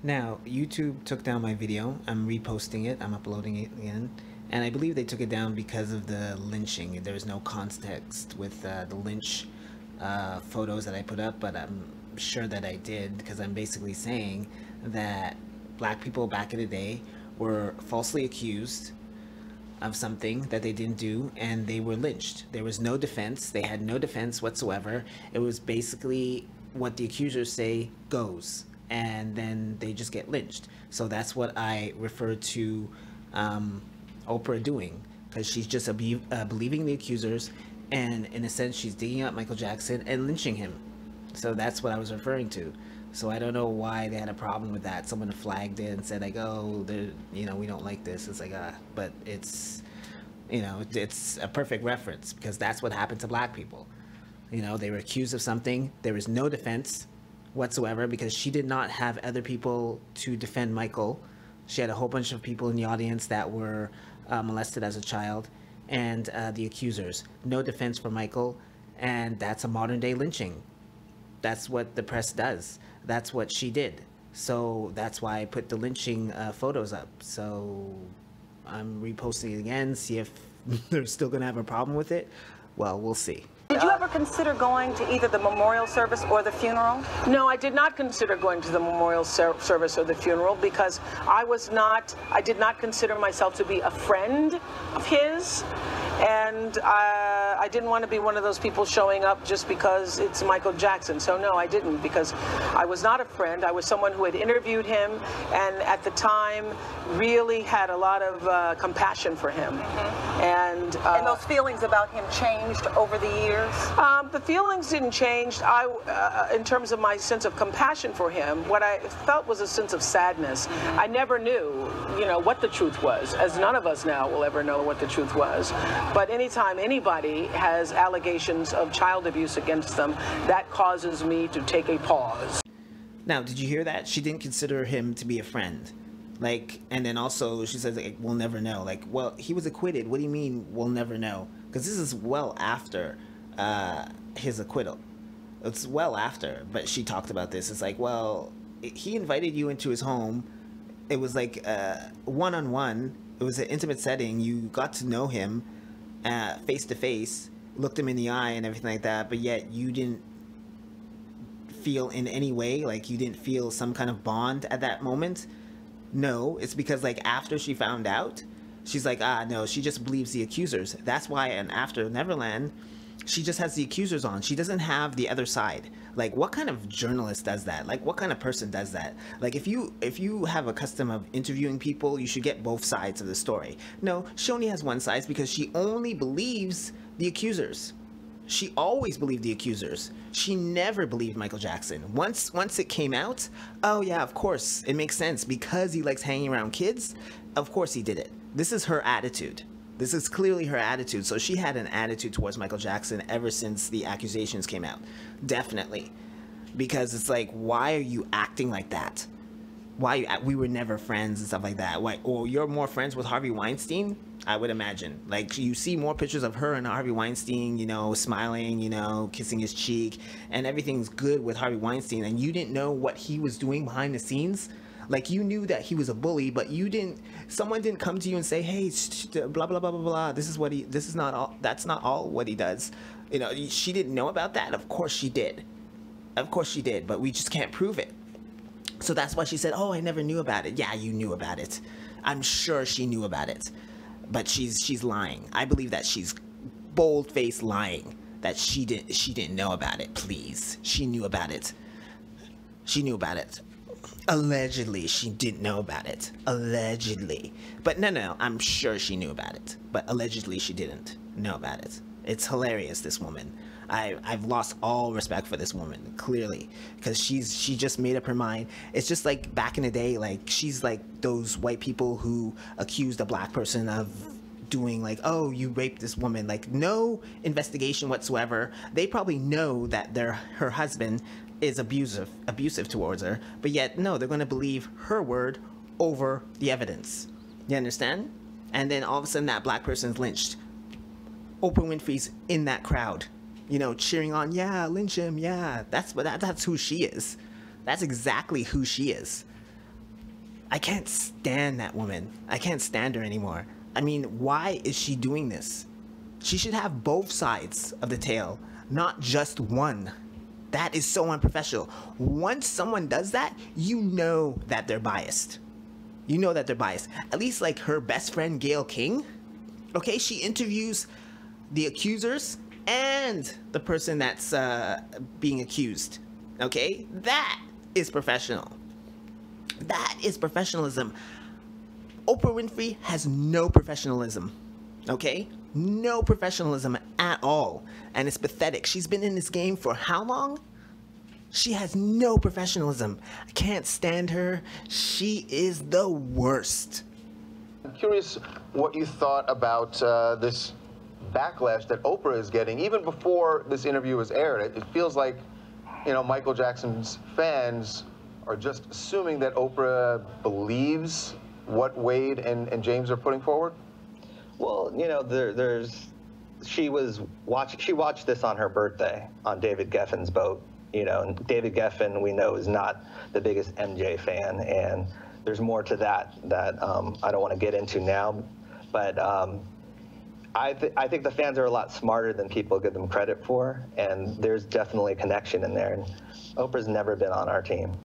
Now, YouTube took down my video. I'm reposting it. I'm uploading it again. And I believe they took it down because of the lynching. There was no context with the lynch photos that I put up, but I'm sure that I did, because I'm basically saying that black people back in the day were falsely accused of something that they didn't do, and they were lynched. There was no defense. They had no defense whatsoever. It was basically what the accusers say goes, and then they just get lynched. So that's what I refer to Oprah doing, because she's just believing the accusers, and in a sense she's digging up Michael Jackson and lynching him. So that's what I was referring to. So I don't know why they had a problem with that. Someone flagged it and said like, oh, you know, we don't like this. It's like, but it's, you know, it's a perfect reference, because that's what happened to black people. You know, they were accused of something. There was no defense whatsoever, because she did not have other people to defend Michael. She had a whole bunch of people in the audience that were molested as a child, and the accusers. No defense for Michael, and that's a modern day lynching. That's what the press does. That's what she did. So that's why I put the lynching photos up. So I'm reposting it again, see if they're still gonna have a problem with it. Well, we'll see. Did you ever consider going to either the memorial service or the funeral? No, I did not consider going to the memorial service or the funeral, because I did not consider myself to be a friend of his, and I didn't want to be one of those people showing up just because it's Michael Jackson. So no, I didn't, because I was not a friend. I was someone who had interviewed him, and at the time really had a lot of compassion for him. Mm-hmm. And those feelings about him changed over the years? The feelings didn't change. In terms of my sense of compassion for him, what I felt was a sense of sadness. Mm-hmm. I never knew, you know, what the truth was, as none of us now will ever know what the truth was. But anytime anybody has allegations of child abuse against them, that causes me to take a pause. Now, did you hear that? She didn't consider him to be a friend. Like, and then also she says, like, we'll never know. Like, well, he was acquitted. What do you mean we'll never know? Because this is well after his acquittal. It's well after, but she talked about this. It's like, well, he invited you into his home. It was like one-on-one. It was an intimate setting. You got to know him face to face, looked him in the eye and everything like that, but yet you didn't feel in any way, like you didn't feel some kind of bond at that moment. No, it's because like after she found out, she's like, no, she just believes the accusers. That's why, and after Neverland, she just has the accusers on. She doesn't have the other side. Like, what kind of journalist does that? Like, what kind of person does that? Like, if you have a custom of interviewing people, you should get both sides of the story. No, she only has one side because she only believes the accusers. She always believed the accusers. She never believed Michael Jackson. Once it came out, oh yeah, of course, it makes sense. Because he likes hanging around kids, of course he did it. This is her attitude. This is clearly her attitude. So she had an attitude towards Michael Jackson ever since the accusations came out. Definitely. Because it's like, why are you acting like that? Why we were never friends and stuff like that? Why? Or you're more friends with Harvey Weinstein? I would imagine. Like, you see more pictures of her and Harvey Weinstein, you know, smiling, you know, kissing his cheek, and everything's good with Harvey Weinstein, and you didn't know what he was doing behind the scenes. Like, you knew that he was a bully, but you didn't, someone didn't come to you and say, hey, blah, blah, blah, blah, blah, this is not all, that's not all what he does. You know, she didn't know about that? Of course she did. Of course she did, but we just can't prove it. So that's why she said, oh, I never knew about it. Yeah, you knew about it. I'm sure she knew about it. But she's lying. I believe that she's bold-faced lying. That she didn't know about it. Please. She knew about it. She knew about it. Allegedly, she didn't know about it. Allegedly. But no, I'm sure she knew about it. But allegedly, she didn't know about it. It's hilarious, this woman. I've lost all respect for this woman, clearly, because she just made up her mind. It's just like back in the day, like she's like those white people who accused a black person of doing like, oh, you raped this woman. Like, no investigation whatsoever. They probably know that her husband is abusive towards her, but yet no, they're going to believe her word over the evidence. You understand? And then all of a sudden that black person's lynched. Oprah Winfrey's in that crowd, you know, cheering on, yeah, lynch him, yeah. That's who she is. That's exactly who she is. I can't stand that woman. I can't stand her anymore. I mean, why is she doing this? She should have both sides of the tale, not just one. That is so unprofessional. Once someone does that, you know that they're biased. You know that they're biased. At least like her best friend, Gayle King. Okay, she interviews the accusers and the person that's being accused. Okay, that is professional. That is professionalism. Oprah Winfrey has no professionalism. Okay? No professionalism at all. And it's pathetic. She's been in this game for how long? She has no professionalism. I can't stand her. She is the worst. I'm curious what you thought about this backlash that Oprah is getting. Even before this interview was aired, it feels like, you know, Michael Jackson's fans are just assuming that Oprah believes what Wade and James are putting forward? Well, you know, she watched this on her birthday on David Geffen's boat, you know, and David Geffen, we know, is not the biggest MJ fan, and there's more to that I don't want to get into now, but I think the fans are a lot smarter than people give them credit for, and there's definitely a connection in there, and Oprah's never been on our team.